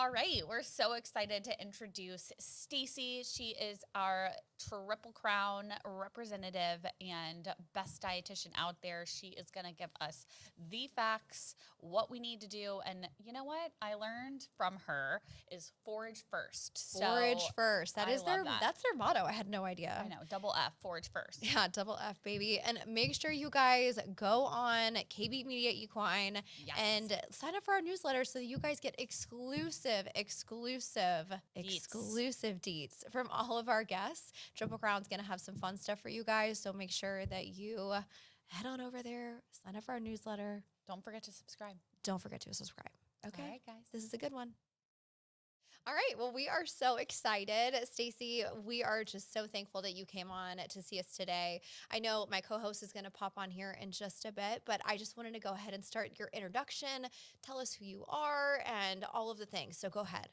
All right, we're so excited to introduce Stacy. She is our Triple Crown representative and best dietitian out there. She is going to give us the facts, what we need to do, and you know what I learned from her is forage first. Forage So first. I love that. That's their motto. I had no idea. I know, double F, forage first. Yeah, double F, baby. And make sure you guys go on KB Media Equine Yes. and sign up for our newsletter so that you guys get exclusive deets from all of our guests. Triple Crown's going to have some fun stuff for you guys, so make sure that you head on over there, sign up for our newsletter. Don't forget to subscribe. Okay, All right, guys. this is a good one. All right. Well, we are so excited. Stacy, we are just so thankful that you came on to see us today. I know my co-host is going to pop on here in just a bit, but I just wanted to go ahead and start your introduction. Tell us who you are and all of the things. So go ahead.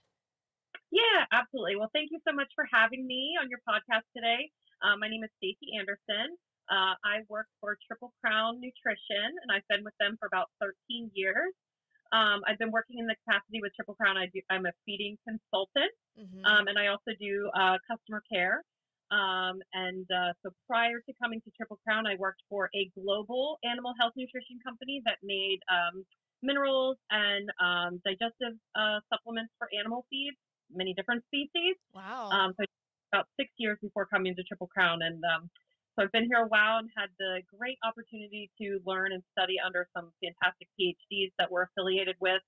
Yeah, absolutely. Well, thank you so much for having me on your podcast today. My name is Stacy Anderson. I work for Triple Crown Nutrition, and I've been with them for about 13 years. I've been working in the capacity with Triple Crown. I'm a feeding consultant, and I also do customer care. So prior to coming to Triple Crown, I worked for a global animal health nutrition company that made minerals and digestive supplements for animal feed, many different species. Wow. So about 6 years before coming to Triple Crown, and so I've been here a while and had the great opportunity to learn and study under some fantastic PhDs that we're affiliated with,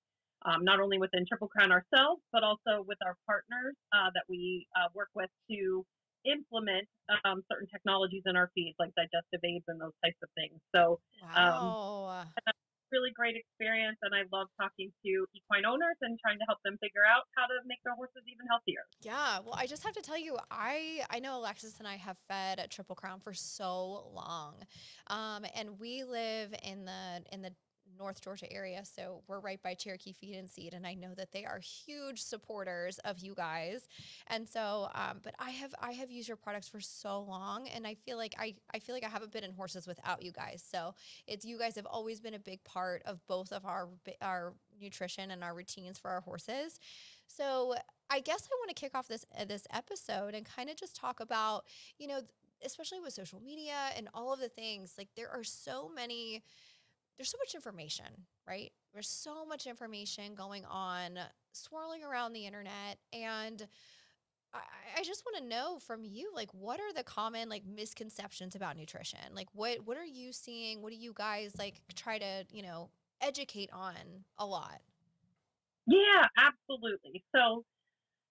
not only within Triple Crown ourselves, but also with our partners that we work with to implement certain technologies in our feeds, like digestive aids and those types of things. So Wow. really great experience, and I love talking to equine owners and trying to help them figure out how to make their horses even healthier. Yeah, well, I just have to tell you, I know Alexis and I have fed at Triple Crown for so long, and we live in the North Georgia area, so we're right by Cherokee Feed and Seed, and I know that they are huge supporters of you guys, and so, but I have used your products for so long, and I feel like I feel like I haven't been in horses without you guys. So it's you guys have always been a big part of both of our nutrition and our routines for our horses. So I guess I want to kick off this episode and kind of just talk about, you know, especially with social media and all of the things, like there's so much information, right? There's so much information going on, swirling around the internet. And I just want to know from you, like, what are the common like misconceptions about nutrition? Like, what are you seeing? What do you guys like try to, educate on a lot? Yeah, absolutely. So,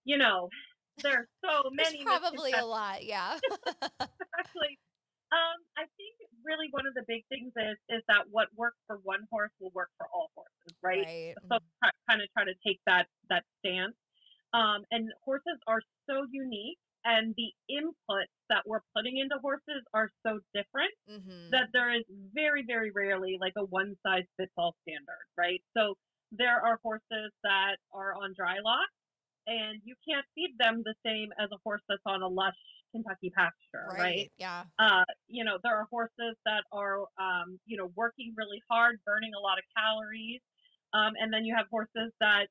there's so There's many probably a misconceptions. lot, yeah. Actually, I think really one of the big things is that what works for one horse will work for all horses, right? Right. So kind of try to take that stance. And horses are so unique, and the inputs that we're putting into horses are so different Mm-hmm. that there is very, very rarely like a one size fits all standard, right? So there are horses that are on dry lot, and you can't feed them the same as a horse that's on a lush Kentucky pasture, right? Right. Yeah. There are horses that are, working really hard, burning a lot of calories. And then you have horses that,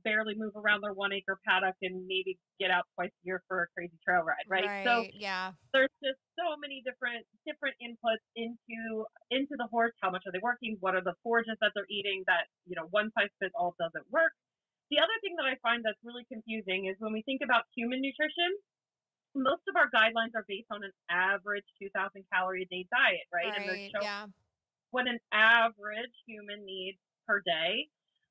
barely move around their 1 acre paddock and maybe get out twice a year for a crazy trail ride, right? So Right. Yeah. there's just so many different inputs into the horse. How much are they working? What are the forages that they're eating? That one size fits all doesn't work. The other thing that I find that's really confusing is when we think about human nutrition, most of our guidelines are based on an average 2,000 calorie a day diet, right? And they're Right. showing Yeah. what an average human needs per day.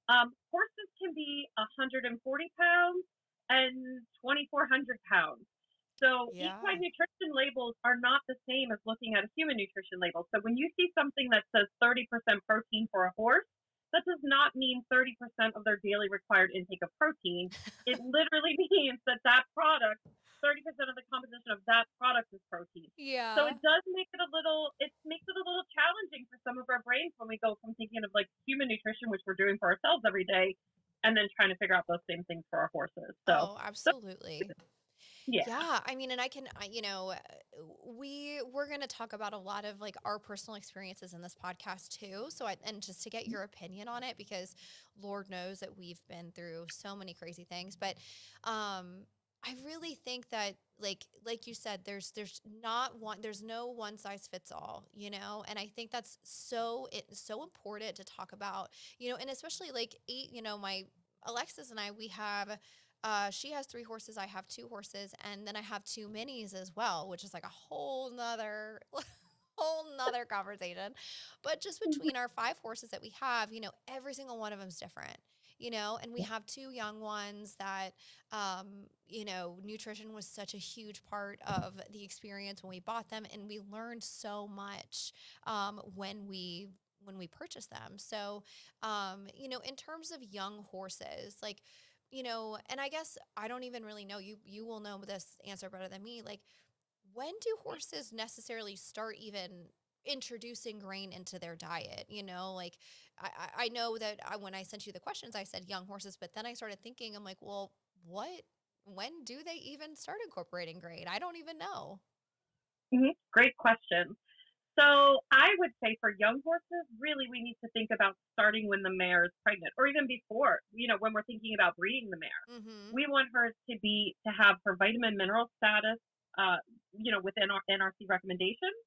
Horses can be 140 pounds and 2,400 pounds. So Yeah. equine nutrition labels are not the same as looking at a human nutrition label. So when you see something that says 30% protein for a horse, that does not mean 30% of their daily required intake of protein. It literally means that product, 30% of the composition of that product is protein. So Yeah. it does make it makes it a little challenging for some of our brains when we go from thinking of like human nutrition, which we're doing for ourselves every day, and then trying to figure out those same things for our horses. So Oh, absolutely. Yeah. Yeah, I mean, and we're going to talk about a lot of like our personal experiences in this podcast too. And just to get your opinion on it, because Lord knows that we've been through so many crazy things, but I really think that like you said, there's no one size fits all, and I think that's it's so important to talk about, and especially like my Alexis and I, we have she has 3 horses. I have 2 horses, and then I have 2 minis as well, which is like a whole nother, whole nother conversation. But just between our 5 horses that we have, every single one of them is different. And we have 2 young ones that, nutrition was such a huge part of the experience when we bought them, and we learned so much when we purchased them. So, in terms of young horses, like, and I guess I don't even really know, you will know this answer better than me. Like, when do horses necessarily start even introducing grain into their diet? Like I know that when I sent you the questions, I said young horses, but then I started thinking, I'm like, well, when do they even start incorporating grain? I don't even know. Great question. So I would say for young horses, really, we need to think about starting when the mare is pregnant, or even before, when we're thinking about breeding the mare. Mm-hmm. We want her to have her vitamin mineral status, within our NRC recommendations,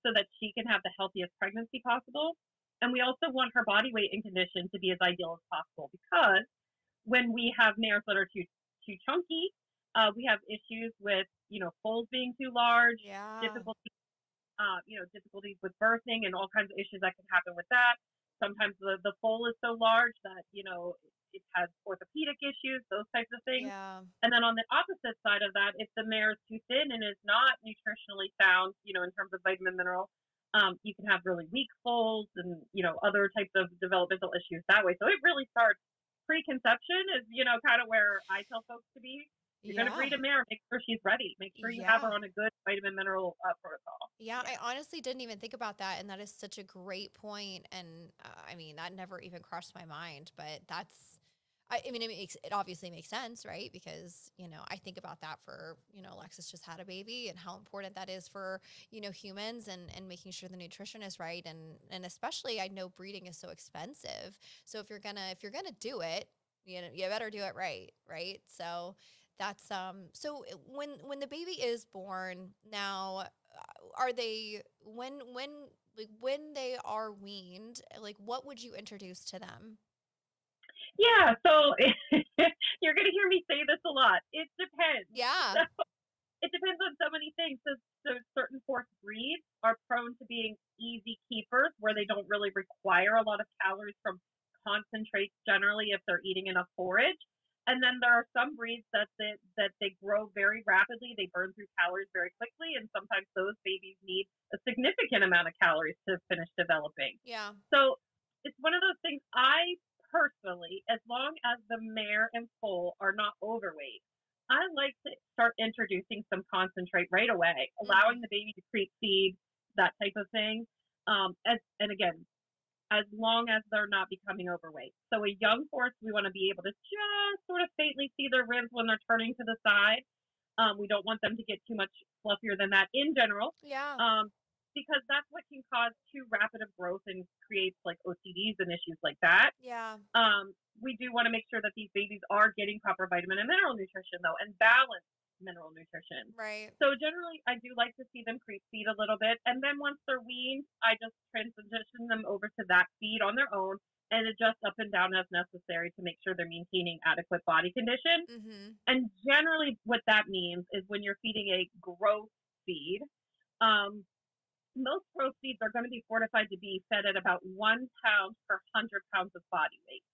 so that she can have the healthiest pregnancy possible. And we also want her body weight and condition to be as ideal as possible, because when we have mares that are too chunky, we have issues with foals being too large, Yeah. difficulty difficulties with birthing, and all kinds of issues that can happen with that. Sometimes the foal is so large that, it has orthopedic issues, those types of things. Yeah. And then on the opposite side of that, if the mare is too thin and is not nutritionally sound, in terms of vitamin mineral, you can have really weak foals and, other types of developmental issues that way. So it really starts preconception is, kind of where I tell folks to be. You're going to Yeah. breed a mare, make sure she's ready. Make sure you have Yeah. her on a good vitamin mineral protocol. Yeah, Yeah. I honestly didn't even think about that, and that is such a great point. And I mean, that never even crossed my mind, but I mean, it obviously makes sense, right? Because I think about that for Alexis just had a baby, and how important that is for humans, and making sure the nutrition is right, and especially I know breeding is so expensive, so if you're gonna do it, you better do it right? So that's so when the baby is born now, are they when they are weaned, like what would you introduce to them? Yeah. So you're going to hear me say this a lot. It depends. Yeah. So it depends on so many things. So certain horse breeds are prone to being easy keepers, where they don't really require a lot of calories from concentrates generally if they're eating enough forage. And then there are some breeds that they grow very rapidly. They burn through calories very quickly, and sometimes those babies need a significant amount of calories to finish developing. Yeah. So it's one of those things. I personally, as long as the mare and foal are not overweight, I like to start introducing some concentrate right away, Mm-hmm. allowing the baby to creep feed, that type of thing. And again, as long as they're not becoming overweight. So a young horse, we want to be able to just sort of faintly see their ribs when they're turning to the side. We don't want them to get too much fluffier than that in general, Yeah. um, because that's what can cause too rapid of growth and creates like OCDs and issues like that. Yeah. We do want to make sure that these babies are getting proper vitamin and mineral nutrition, though, and balanced mineral nutrition. Right. So generally, I do like to see them creep feed a little bit, and then once they're weaned, I just transition them over to that feed on their own and adjust up and down as necessary to make sure they're maintaining adequate body condition. Mm-hmm. And generally, what that means is when you're feeding a growth feed, um, most growth feeds are going to be fortified to be fed at about 1 pound per 100 pounds of body weight.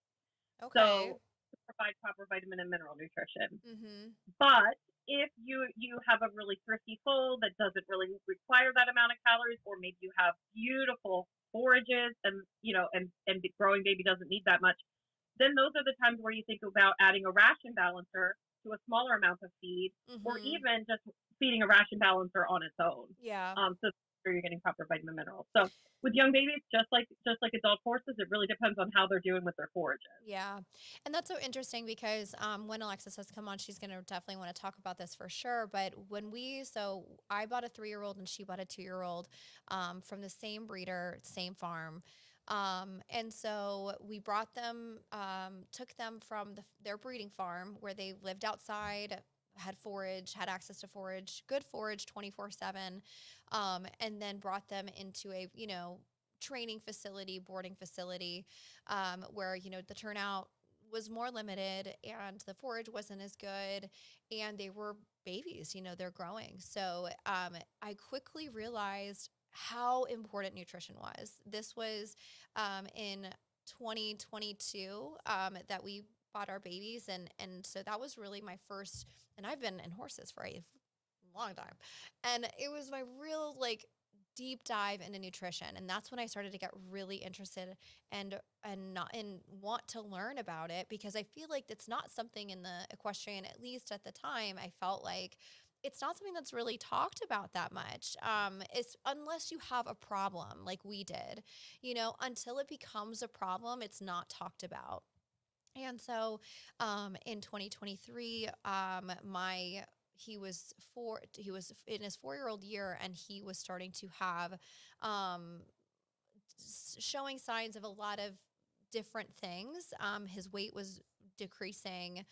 Okay. So to provide proper vitamin and mineral nutrition. Mm-hmm. But if you have a really thrifty foal that doesn't really require that amount of calories, or maybe you have beautiful forages and and the growing baby doesn't need that much, then those are the times where you think about adding a ration balancer to a smaller amount of feed, or Mm-hmm. even just feeding a ration balancer on its own. Yeah. So sure you're getting proper vitamin minerals. So with young babies, just like adult horses, it really depends on how they're doing with their forages. Yeah. And that's so interesting because when Alexis has come on, she's going to definitely want to talk about this for sure. But so I bought a 3-year-old and she bought a 2-year-old from the same breeder, same farm. And so we brought them, took them from their breeding farm where they lived outside, had access to forage, good forage 24/7, and then brought them into a, training facility, boarding facility, where, the turnout was more limited and the forage wasn't as good and they were babies, they're growing. So I quickly realized how important nutrition was. This was in 2022 that we bought our babies. And so that was really my first, and I've been in horses for a long time. And it was my real deep dive into nutrition. And that's when I started to get really interested and want to learn about it, because I feel like it's not something in the equestrian, at least at the time, I felt like it's not something that's really talked about that much. It's unless you have a problem like we did, until it becomes a problem, it's not talked about. And so in 2023, he was in his 4-year-old year, and he was starting to have showing signs of a lot of different things. His weight was decreasing.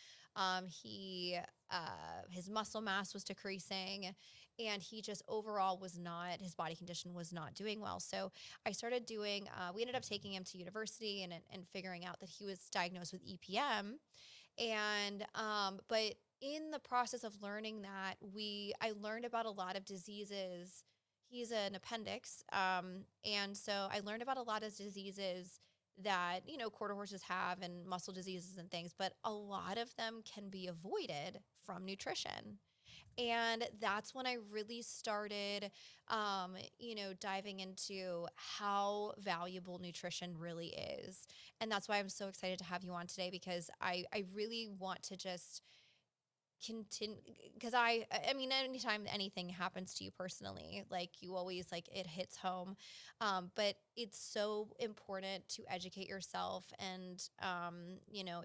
His muscle mass was decreasing, and he just overall his body condition was not doing well. So I started we ended up taking him to university and figuring out that he was diagnosed with EPM. And, but in the process of learning that, I learned about a lot of diseases. He's an appendix. And so I learned about a lot of diseases that, quarter horses have, and muscle diseases and things, but a lot of them can be avoided from nutrition. And that's when I really started, diving into how valuable nutrition really is. And that's why I'm so excited to have you on today, because I really want to just continue, because I mean, anytime anything happens to you personally, you always it hits home, but it's so important to educate yourself. And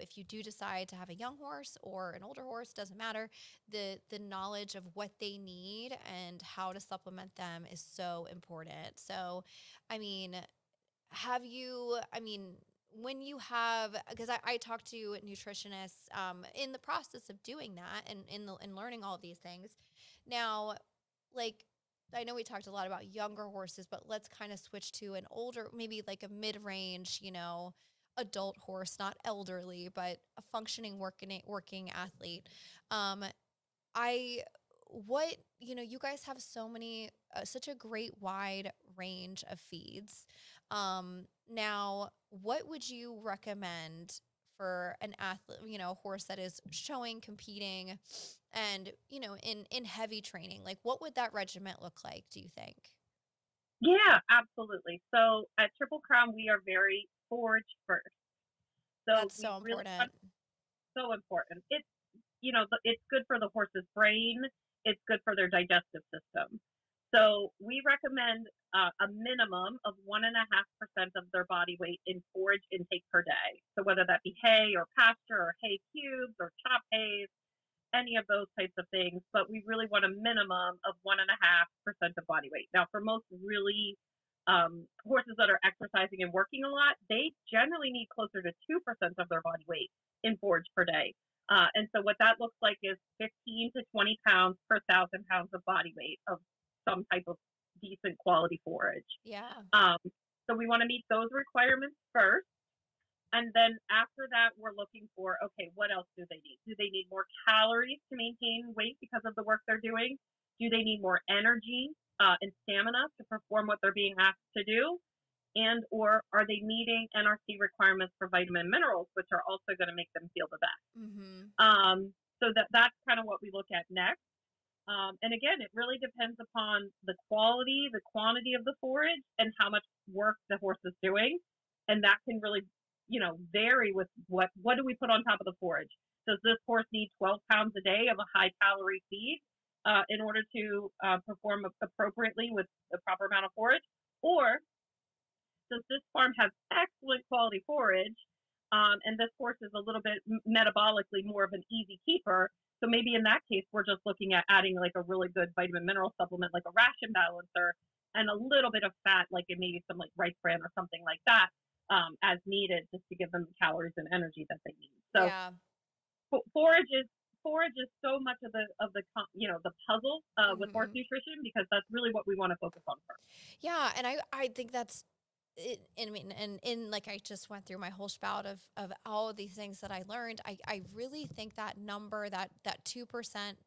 if you do decide to have a young horse or an older horse, doesn't matter, the knowledge of what they need and how to supplement them is so important. So I mean, when you have, because I talk to nutritionists in the process of doing that, and in learning all of these things. Now, I know we talked a lot about younger horses, but let's kind of switch to an older, maybe a mid-range, adult horse, not elderly, but a functioning working athlete. You guys have such a great wide range of feeds. Now, what would you recommend for an athlete, a horse that is competing and, in heavy training? What would that regiment look like, do you think? Yeah, absolutely. So at Triple Crown, we are very forage first. So That's so important. So important. It's good for the horse's brain. It's good for their digestive system. So we recommend a minimum of 1.5% of their body weight in forage intake per day. So whether that be hay or pasture or hay cubes or chop hays, any of those types of things. But we really want a minimum of 1.5% of body weight. Now, for most really horses that are exercising and working a lot, they generally need closer to 2% of their body weight in forage per day. And so what that looks like is 15 to 20 pounds per 1,000 pounds of body weight of some type of decent quality forage. Yeah. So we want to meet those requirements first. And then after that, we're looking for, okay, what else do they need? Do they need more calories to maintain weight because of the work they're doing? Do they need more energy and stamina to perform what they're being asked to do? And or are they meeting NRC requirements for vitamin and minerals, which are also going to make them feel the best? Mm-hmm. So that's kind of what we look at next. And again, it really depends upon the quality, the quantity of the forage, and how much work the horse is doing. And that can really, vary with what do we put on top of the forage? Does this horse need 12 pounds a day of a high calorie feed? in order to perform appropriately with the proper amount of forage? Or does this farm have excellent quality forage, and this horse is a little bit metabolically more of an easy keeper? So maybe in that case, we're just looking at adding like a really good vitamin mineral supplement, like a ration balancer, and a little bit of fat, like in maybe some like rice bran or something like that, as needed, just to give them the calories and energy that they need. So Yeah. forage is so much of the puzzle with horse Hmm. nutrition, because that's really what we want to focus on first. Yeah, and I think that's it. I mean, and in like I just went through my whole spout of all of these things that I learned. I really think that number, that 2%,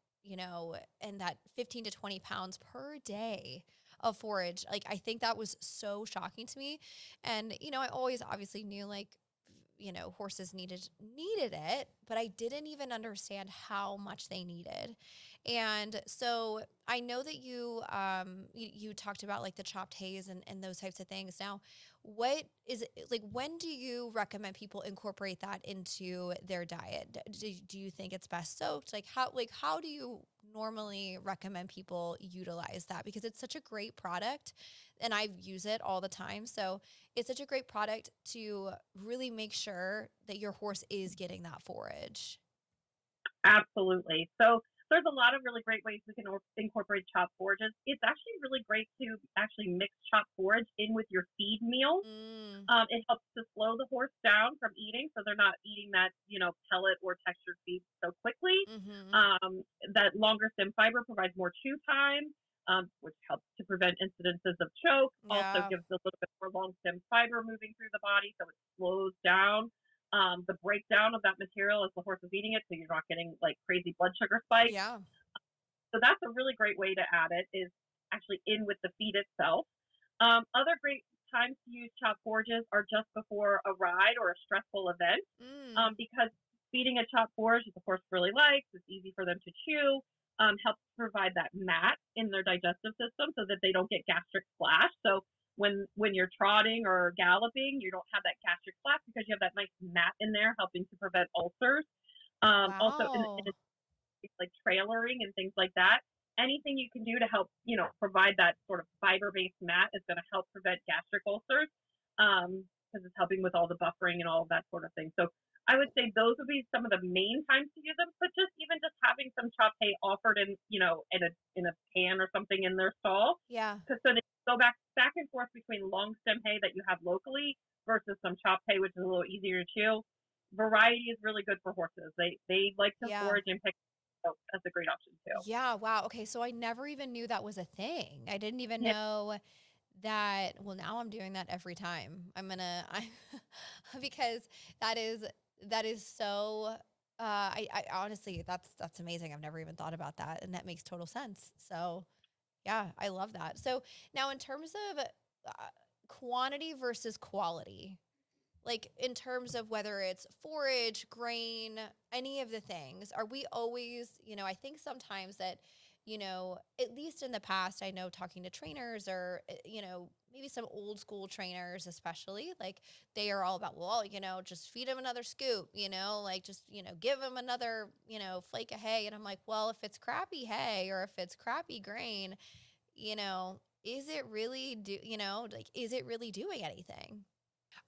and that 15 to 20 pounds per day of forage, like I think that was so shocking to me. And I always obviously knew like horses needed it, but I didn't even understand how much they needed. And so I know that you talked about like the chopped hays and those types of things. Now, what is it like, when do you recommend people incorporate that into their diet? Do you think it's best soaked? How do you normally recommend people utilize that? Because it's such a great product and I use it all the time. So it's such a great product to really make sure that your horse is getting that forage. Absolutely. So there's a lot of really great ways we can incorporate chopped forages. It's actually really great to actually mix chopped forage in with your feed meal. Mm. It helps to slow the horse down from eating, so they're not eating that pellet or textured feed so quickly. Mm-hmm. That longer stem fiber provides more chew time, which helps to prevent incidences of choke. Also Yeah. gives a little bit more long stem fiber moving through the body, so it slows down the breakdown of that material as the horse is eating it, so you're not getting like crazy blood sugar spikes. Yeah. So that's a really great way to add it, is actually in with the feed itself. Other great times to use chopped forages are just before a ride or a stressful event, Mm. because feeding a chopped forage that the horse really likes, it's easy for them to chew, helps provide that mat in their digestive system so that they don't get gastric flash. So when you're trotting or galloping, you don't have that gastric flash because you have that nice mat in there helping to prevent ulcers. Also, in Wow. like trailering and things like that. Anything you can do to help, provide that sort of fiber-based mat is going to help prevent gastric ulcers, because it's helping with all the buffering and all of that sort of thing. So I would say those would be some of the main times to use them. But just even just having some chopped hay offered in a pan or something in their stall, Yeah. because so they go back and forth between long stem hay that you have locally versus some chopped hay, which is a little easier to chew. Variety is really good for horses. They like to Yeah. forage and pick. So that's a great option too. Yeah. Wow. Okay. So I never even knew that was a thing. I didn't even Yeah, know that. Well, now I'm doing that every time. I because that is so. I honestly, that's amazing. I've never even thought about that, and that makes total sense. So yeah, I love that. So now, in terms of quantity versus quality, like in terms of whether it's forage, grain, any of the things, are we always, I think sometimes that, at least in the past, I know talking to trainers or, maybe some old school trainers, especially, like they are all about, well, just feed them another scoop, like just, give them another, flake of hay. And I'm like, well, if it's crappy hay or if it's crappy grain, is it really is it really doing anything?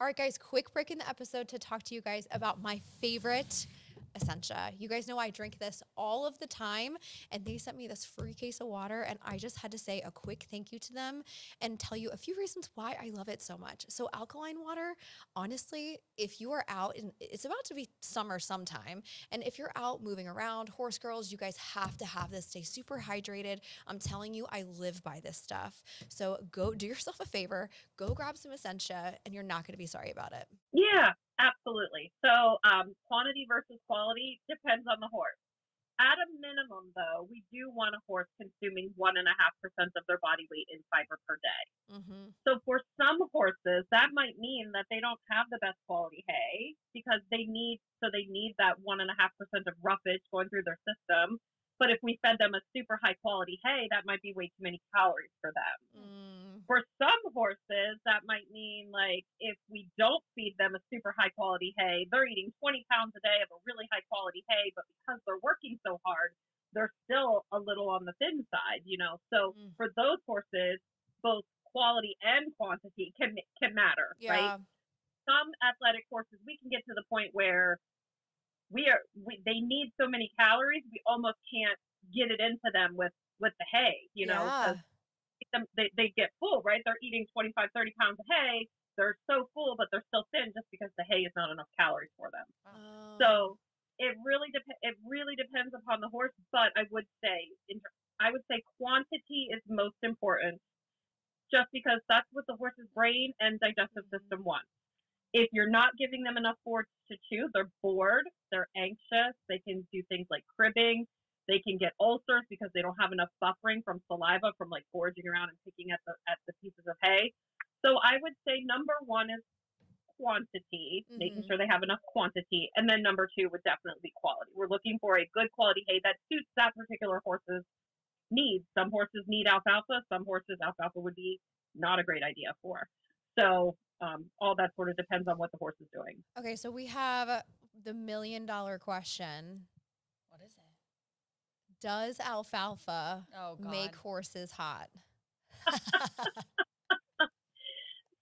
All right, guys, quick break in the episode to talk to you guys about my favorite Essentia. You guys know I drink this all of the time, and they sent me this free case of water, and I just had to say a quick thank you to them and tell you a few reasons why I love it so much. So, alkaline water, honestly, if you are out, and it's about to be summer sometime, and if you're out moving around, horse girls, you guys have to have this. Stay super hydrated. I'm telling you, I live by this stuff. So, go do yourself a favor, go grab some Essentia, and you're not going to be sorry about it. yeah, absolutely. So quantity versus quality depends on the horse. At a minimum, though, we do want a horse consuming 1.5% of their body weight in fiber per day. Mm-hmm. So for some horses, that might mean that they don't have the best quality hay because they need that 1.5% of roughage going through their system. But if we fed them a super high quality hay, that might be way too many calories for them. Mm. For some horses, that might mean like if we don't feed them a super high quality hay, they're eating 20 pounds a day of a really high quality hay, but because they're working so hard, they're still a little on the thin side, So for those horses, both quality and quantity can matter, right? Yeah. Some athletic horses, we can get to the point where they need so many calories, we almost can't get it into them with the hay, because they get full, right? They're eating 25, 30 pounds of hay. They're so full, but they're still thin just because the hay is not enough calories for them. Oh. So it really depends upon the horse, but I would say quantity is most important, just because that's what the horse's brain and digestive system wants. If you're not giving them enough forage to chew, they're bored, they're anxious, they can do things like cribbing, they can get ulcers because they don't have enough buffering from saliva from like gorging around and picking at the pieces of hay. So I would say number one is quantity, making sure they have enough quantity, and then number two would definitely be quality. We're looking for a good quality hay that suits that particular horse's needs. Some horses need alfalfa, some horses alfalfa would be not a great idea for. So all that sort of depends on what the horse is doing. Okay, so we have the $1 million question. What is it? Does alfalfa Oh, God. make horses hot?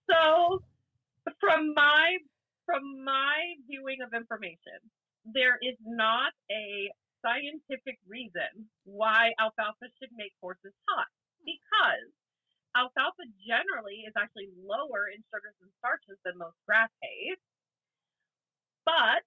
So from my viewing of information, there is not a scientific reason why alfalfa should make horses hot, because alfalfa generally is actually lower in sugars and starches than most grass hay. But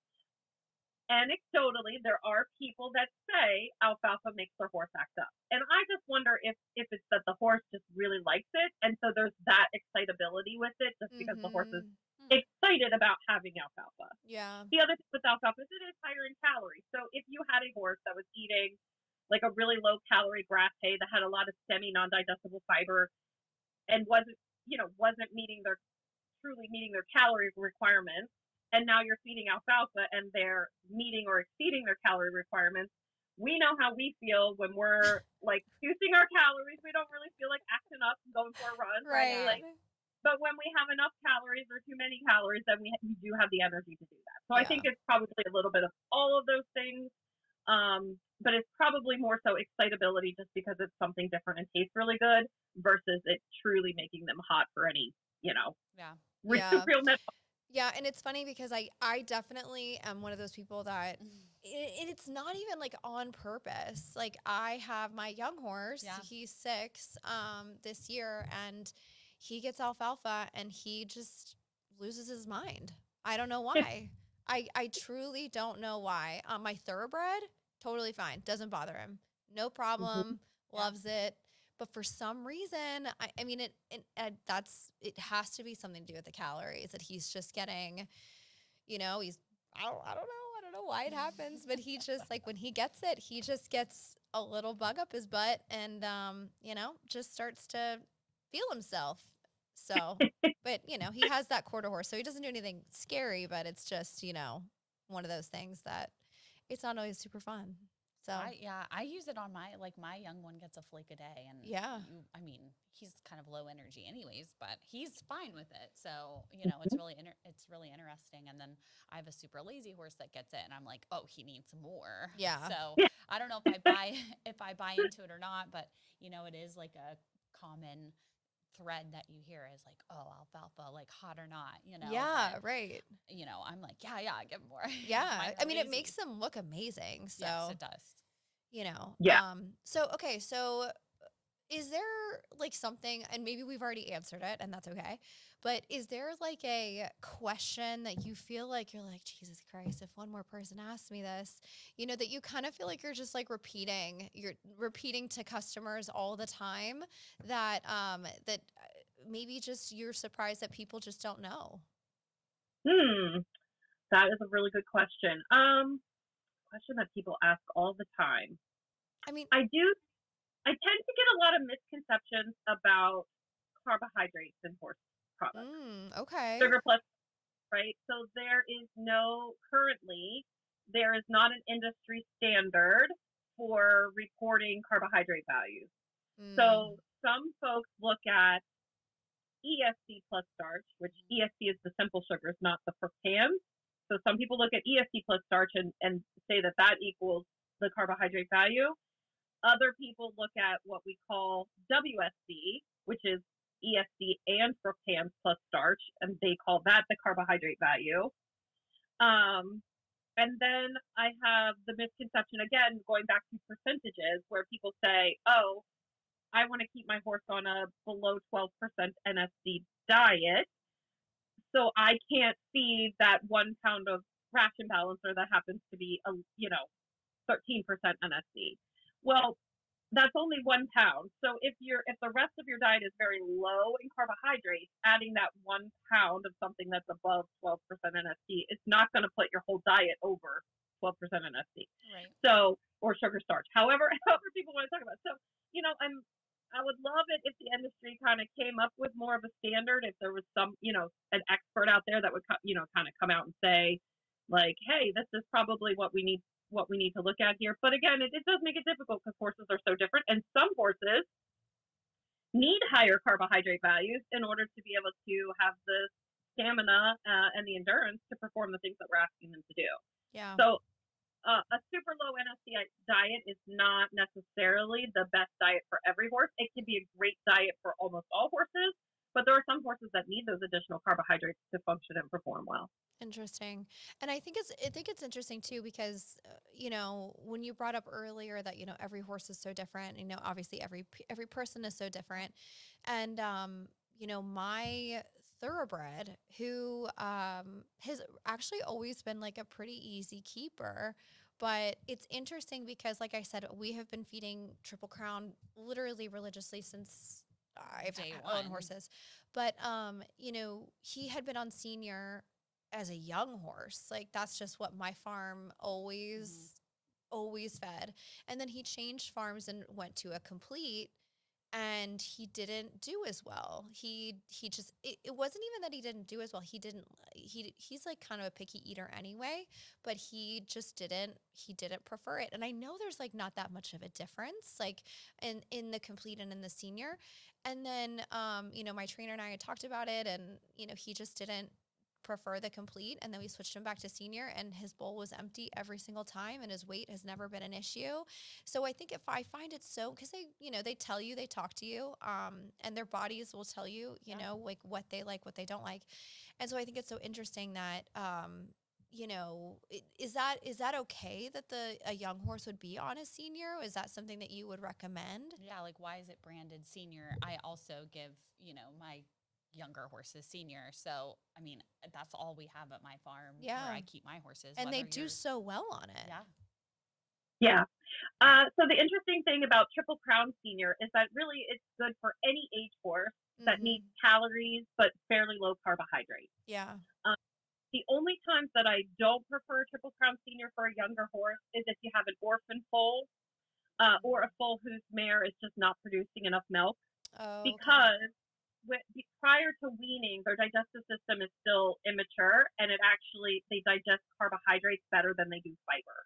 anecdotally, there are people that say alfalfa makes their horse act up. And I just wonder if it's that the horse just really likes it, and so there's that excitability with it just because the horse is excited about having alfalfa. Yeah. The other thing with alfalfa is it is higher in calories. So if you had a horse that was eating like a really low calorie grass hay that had a lot of semi non-digestible fiber and wasn't truly meeting their calorie requirements, and now you're feeding alfalfa and they're meeting or exceeding their calorie requirements, we know how we feel when we're like reducing our calories. We don't really feel like acting up and going for a run, right? But when we have enough calories or too many calories, then we do have the energy to do that. So I think it's probably a little bit of all of those things. But it's probably more so excitability just because it's something different and tastes really good versus it truly making them hot for any, real medical. Yeah, and it's funny because I definitely am one of those people that it's not even like on purpose. Like I have my young horse, he's 6 this year, and he gets alfalfa and he just loses his mind. I don't know why. I truly don't know why. My thoroughbred, totally fine. Doesn't bother him. No problem. Loves it. But for some reason, I mean, it has to be something to do with the calories that he's just getting, I don't know why it happens, but he just like, when he gets it, he just gets a little bug up his butt and, just starts to feel himself. So, but he has that quarter horse, so he doesn't do anything scary, but it's just, one of those things that it's not always super fun. So I use it on my young one gets a flake a day, and he's kind of low energy anyways, but he's fine with it. So it's really interesting. And then I have a super lazy horse that gets it, and I'm like, oh, he needs more. Yeah. So I don't know if I buy into it or not, but it is like a common thread that you hear is like, oh, alfalfa, like hot or not, Yeah, but, right. I'm like, give more. Yeah. I mean, it makes them look amazing. So yes, it does. So is there like something, and maybe we've already answered it and that's okay, but is there like a question that you feel like you're like, Jesus Christ, if one more person asks me this, that you kind of feel like you're just like you're repeating to customers all the time that, that maybe just you're surprised that people just don't know? That is a really good question. Question that people ask all the time. I mean, I tend to get a lot of misconceptions about carbohydrates in horse products. Okay. Sugar plus, right? So there is not an industry standard for reporting carbohydrate values. So some folks look at ESC plus starch, which ESC is the simple sugars, not the fructans. So some people look at ESC plus starch and say that equals the carbohydrate value. Other people look at what we call WSD, which is ESD and fructans plus starch, and they call that the carbohydrate value. And then I have the misconception, again, going back to percentages, where people say, oh, I want to keep my horse on a below 12% NSD diet, so I can't feed that 1 pound of ration balancer that happens to be, 13% NSD. Well, that's only 1 pound. So if the rest of your diet is very low in carbohydrates, adding that 1 pound of something that's above 12% NSD, it's not going to put your whole diet over 12% NSD. Right. So, or sugar starch. However people want to talk about. So, I would love it if the industry kind of came up with more of a standard. If there was some, an expert out there that would, kind of come out and say, like, hey, this is probably what we need to look at here. But again, it does make it difficult because horses are so different, and some horses need higher carbohydrate values in order to be able to have the stamina and the endurance to perform the things that we're asking them to do. Yeah. So a super low NSD diet is not necessarily the best diet for every horse. It can be a great diet for almost all horses, but there are some horses that need those additional carbohydrates to function and perform well. Interesting. And I think it's interesting too, because, when you brought up earlier that, every horse is so different, obviously every person is so different. And, my thoroughbred, who, has actually always been like a pretty easy keeper, but it's interesting because, like I said, we have been feeding Triple Crown literally religiously since I've Day owned one. horses. But, he had been on senior as a young horse. Like, that's just what my farm always fed. And then he changed farms and went to a complete, and he didn't do as well. He just, it wasn't even that he didn't do as well. He's like kind of a picky eater anyway, but he didn't prefer it. And I know there's like not that much of a difference, like in the complete and in the senior. And then, my trainer and I had talked about it, and, he just didn't prefer the complete, and then we switched him back to senior, and his bowl was empty every single time, and his weight has never been an issue. So I think, if I find it so, because they tell you, they talk to you, and their bodies will tell you, like what they like, what they don't like. And so I think it's so interesting that, is that okay that a young horse would be on a senior? Is that something that you would recommend? Yeah, like, why is it branded senior? I also give, my younger horses senior. So, I mean, that's all we have at my farm where I keep my horses. And they do so well on it. Yeah. Yeah. So the interesting thing about Triple Crown Senior is that really it's good for any age horse that needs calories but fairly low carbohydrates. Yeah. The only times that I don't prefer Triple Crown Senior for a younger horse is if you have an orphan foal or a foal whose mare is just not producing enough milk. Oh, because prior to weaning, their digestive system is still immature, and they digest carbohydrates better than they do fiber.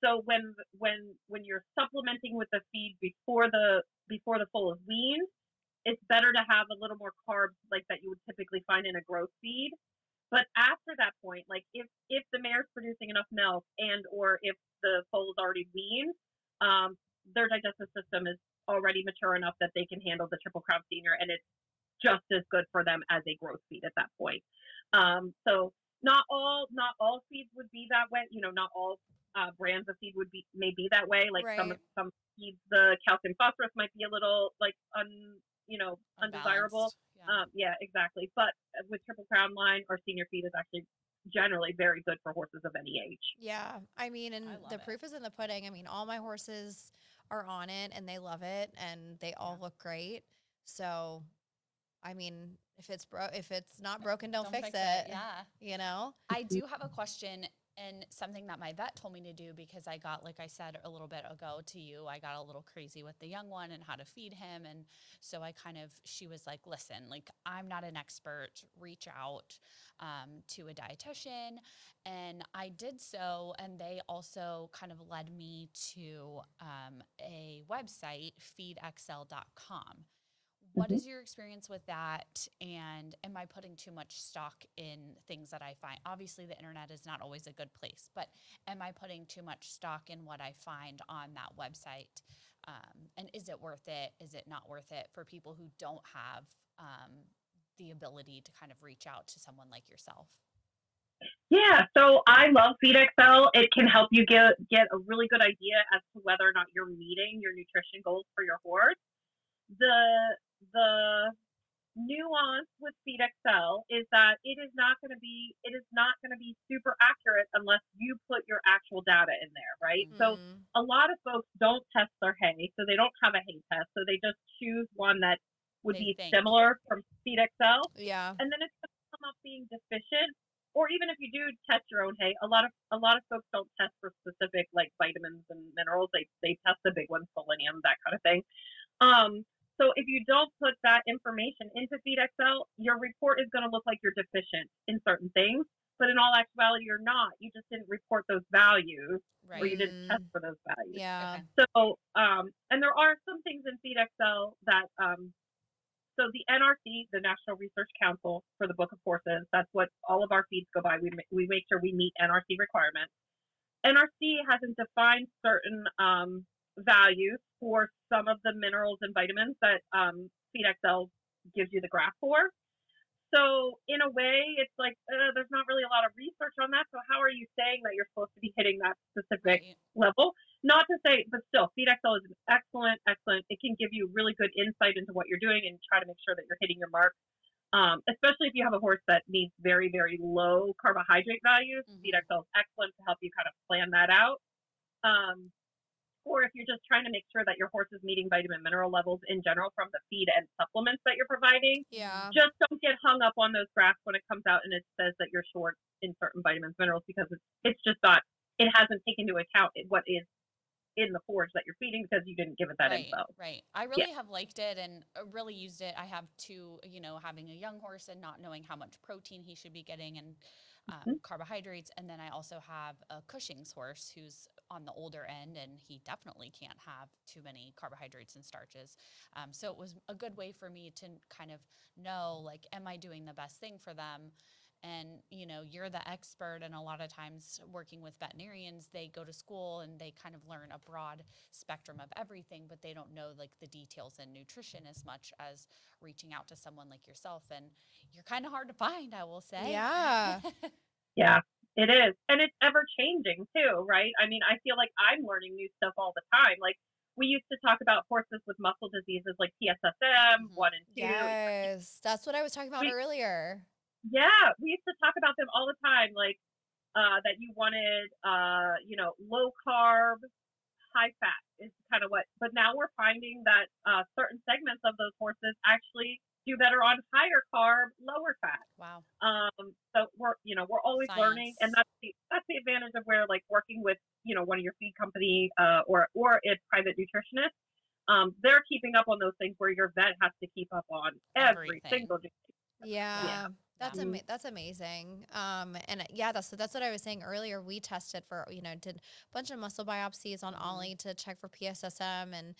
So when you're supplementing with the feed before the foal is weaned, it's better to have a little more carbs like that you would typically find in a growth feed. But after that point, like if the mare's producing enough milk and or if the foal is already weaned, their digestive system is already mature enough that they can handle the Triple Crown Senior, and it's just as good for them as a growth feed at that point. So not all feeds would be that way. Not all brands of feed may be that way. Like some feeds, the calcium phosphorus might be a little like undesirable. Yeah, exactly. But with Triple Crown line, our senior feed is actually generally very good for horses of any age. Yeah, I mean, and the proof is in the pudding. I mean, all my horses are on it, and they love it, and they all look great. So, I mean, if it's not broken, don't fix it. Yeah. I do have a question, and something that my vet told me to do, because I got, like I said a little bit ago to you, I got a little crazy with the young one and how to feed him. And so she was like, listen, like, I'm not an expert, reach out to a dietitian. And I did so. And they also kind of led me to a website, feedxl.com. What Mhm. is your experience with that? And am I putting too much stock in things that I find? Obviously, the internet is not always a good place, but am I putting too much stock in what I find on that website? And is it worth it? Is it not worth it for people who don't have the ability to kind of reach out to someone like yourself? Yeah, so I love FeedXL. It can help you get a really good idea as to whether or not you're meeting your nutrition goals for your horse. The nuance with FeedXL is that it is not going to be super accurate unless you put your actual data in there, right? So Mm. a lot of folks don't test their hay, so they don't have a hay test, so they just choose one that would They be think. similar from FeedXL, Yeah. and then it's going to come up being deficient. Or even if you do test your own hay, a lot of folks don't test for specific like vitamins and minerals. They test the big ones, selenium, that kind of thing. Um, so if you don't put that information into FeedXL, your report is going to look like you're deficient in certain things, but in all actuality, you're not. You just didn't report those values, or Right. you didn't test Mm. for those values. Yeah. Okay. So, and there are some things in FeedXL that, so the NRC, the National Research Council for the Book of Horses, that's what all of our feeds go by. We make sure we meet NRC requirements. NRC hasn't defined certain values for some of the minerals and vitamins that FeedXL gives you the graph for. So in a way, it's like there's not really a lot of research on that. So how are you saying that you're supposed to be hitting that specific Right. level? Not to say, but still, FeedXL is excellent. It can give you really good insight into what you're doing and try to make sure that you're hitting your mark. Especially if you have a horse that needs very, very low carbohydrate values, FeedXL is excellent to help you kind of plan that out. Um, or if you're just trying to make sure that your horse is meeting vitamin mineral levels in general from the feed and supplements that you're providing, Yeah. just don't get hung up on those graphs when it comes out and it says that you're short in certain vitamins, minerals, because it's just not, it hasn't taken into account what is in the forage that you're feeding because you didn't give it that Right, info. right. I really have liked it and really used it. I have two, having a young horse and not knowing how much protein he should be getting and carbohydrates. And then I also have a Cushing's horse who's on the older end and he definitely can't have too many carbohydrates and starches. So it was a good way for me to kind of know, like, am I doing the best thing for them? And you're the expert, and a lot of times working with veterinarians, they go to school and they kind of learn a broad spectrum of everything, but they don't know like the details in nutrition as much as reaching out to someone like yourself. And you're kind of hard to find, I will say. Yeah. Yeah, it is. And it's ever changing too, right? I mean, I feel like I'm learning new stuff all the time. Like we used to talk about horses with muscle diseases like PSSM, 1 and 2. Yes. That's what I was talking about We, earlier. yeah, we used to talk about them all the time, like that you wanted, low carb, high fat is kind of what. But now we're finding that certain segments of those horses actually do better on higher carb, lower fat. Wow. So we're always learning, and Science. that's the advantage of where like working with one of your feed company or a private nutritionist. They're keeping up on those things where your vet has to keep up on every Everything. single day. Yeah. That's Yeah. that's amazing. And yeah, that's what I was saying earlier. We tested for, did a bunch of muscle biopsies on Ollie to check for PSSM and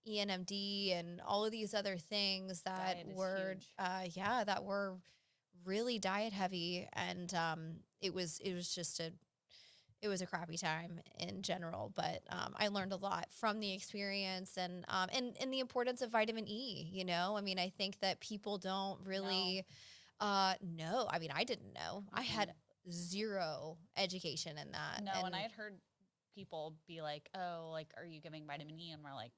ENMD and all of these other things that Diet is were huge. that were really diet heavy, and it was just it was a crappy time in general, but I learned a lot from the experience and the importance of vitamin E. I mean, I think that people don't really know. I mean, I didn't know. I had zero education in that. No, and I had heard people be like, "Oh, like, are you giving vitamin E?" And we're like,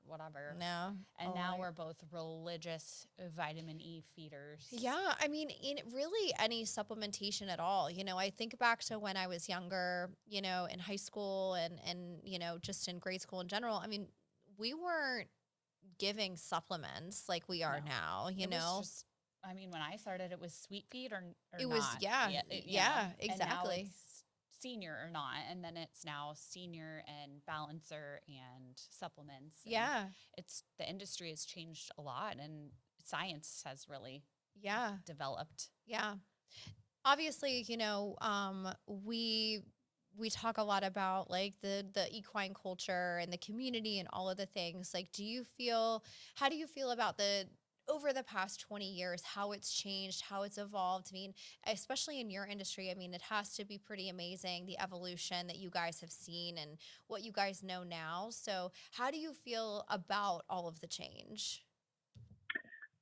whatever. No. And now we're both religious vitamin E feeders. Yeah, I mean, in really any supplementation at all. I think back to when I was younger, in high school and just in grade school in general. I mean, we weren't giving supplements like we are No. now, It was just, I mean, when I started, it was sweet feed or it not. was, yeah, And now exactly. it's senior or not, and then it's now senior and balancer and supplements. And Yeah. it's the industry has changed a lot, and science has really Yeah. developed. Yeah. Obviously, we we talk a lot about like the equine culture and the community and all of the things. Like, how do you feel about over the past 20 years, how it's changed, how it's evolved? I mean, especially in your industry, I mean, it has to be pretty amazing, the evolution that you guys have seen and what you guys know now. So how do you feel about all of the change?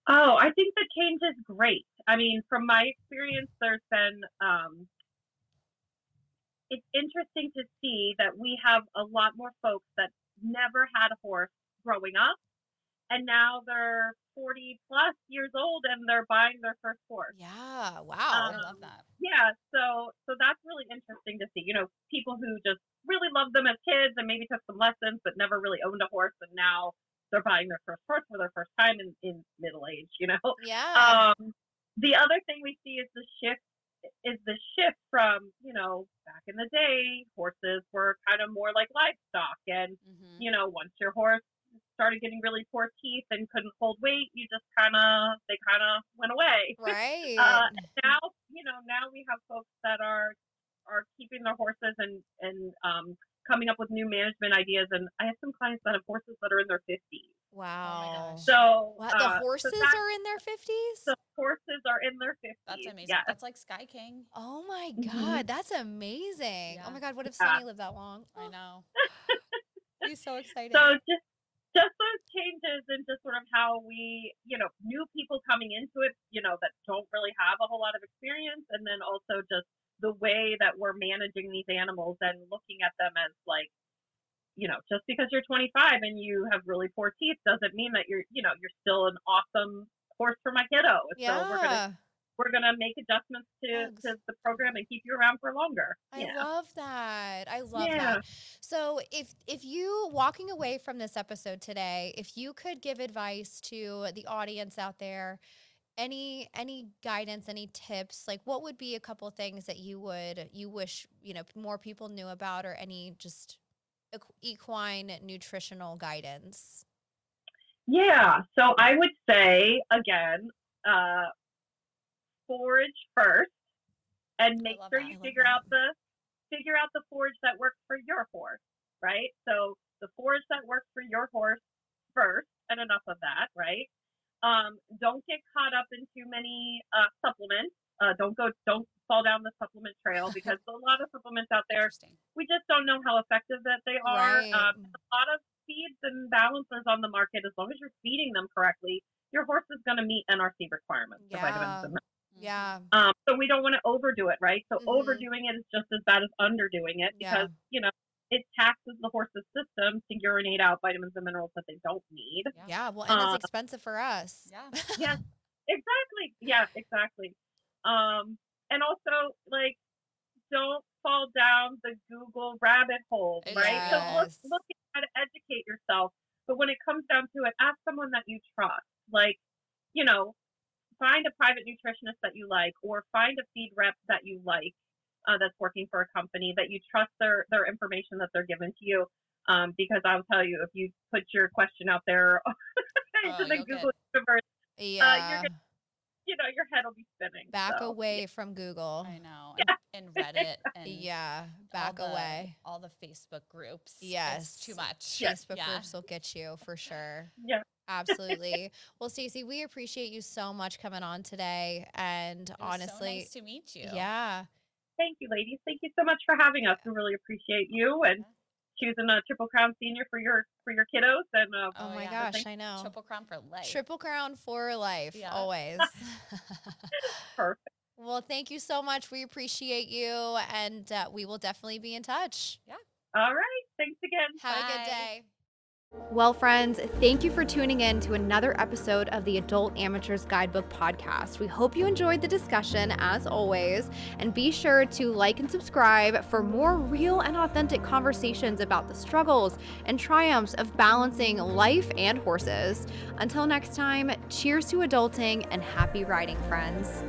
Oh, I think the change is great. I mean, from my experience, there's been, it's interesting to see that we have a lot more folks that never had a horse growing up, and now they're 40 plus years old and they're buying their first horse. Yeah. Wow. I love that. Yeah, so that's really interesting to see. People who just really loved them as kids and maybe took some lessons but never really owned a horse, and now they're buying their first horse for their first time in middle age. Yeah. The other thing we see is the shift from, back in the day, horses were kind of more like livestock. And, once your horse started getting really poor teeth and couldn't hold weight, they kind of went away. Right. Now we have folks that are keeping their horses and coming up with new management ideas. And I have some clients that have horses that are in their 50s. Wow. Oh my gosh. So the horses are in their 50s? The horses are in their 50s. That's amazing. Yes. That's like Sky King. Oh my God, that's amazing. Yeah. Oh my God, what if Sunny lived that long? I know. He's so excited. So just those changes and just sort of how we, new people coming into it, that don't really have a whole lot of experience. And then also just the way that we're managing these animals and looking at them as like, just because you're 25 and you have really poor teeth doesn't mean that you're still an awesome horse for my kiddo. Yeah. So we're gonna make adjustments to the program and keep you around for longer. I love that. I love that. So if you, walking away from this episode today, if you could give advice to the audience out there, any guidance, any tips, like what would be a couple of things that you wish, more people knew about, or any just equine nutritional guidance? Yeah. So I would say, again, forage first, and make sure you figure out the forage that works for your horse, right? So the forage that works for your horse first, and enough of that, right? Don't get caught up in too many supplements. Don't fall down the supplement trail, because a lot of supplements out there, we just don't know how effective that they are. Right. A lot of feeds and balancers on the market, as long as you're feeding them correctly, your horse is going to meet NRC requirements for vitamins and minerals. Yeah. So we don't want to overdo it, right? So overdoing it is just as bad as underdoing it, because, it taxes the horse's system to urinate out vitamins and minerals that they don't need. Yeah. Well, and it's expensive for us. Yeah. Yeah, exactly. Yeah, exactly. And also, like, don't fall down the Google rabbit hole, right? So look at how to educate yourself. But when it comes down to it, ask someone that you trust. Like, find a private nutritionist that you like, or find a feed rep that you like, that's working for a company that you trust their information that they're giving to you. Because I'll tell you, if you put your question out there into the Google universe, you're gonna, your head will be spinning. Back away from Google. I know. And Reddit. And back away. All the Facebook groups. Yes. It's too much. Facebook groups will get you for sure. Yeah. Absolutely. Well, Stacy, we appreciate you so much coming on today. And honestly, so nice to meet you. Yeah. Thank you, ladies. Thank you so much for having us. We really appreciate you and choosing a Triple Crown Senior for your kiddos. And oh my gosh, I know. Triple Crown for life. Triple Crown for life, always. Perfect. Well, thank you so much. We appreciate you, and we will definitely be in touch. Yeah. All right. Thanks again. Have a good day. Well, friends, thank you for tuning in to another episode of the Adult Amateurs Guidebook Podcast. We hope you enjoyed the discussion, as always, and be sure to like and subscribe for more real and authentic conversations about the struggles and triumphs of balancing life and horses. Until next time, cheers to adulting and happy riding, friends.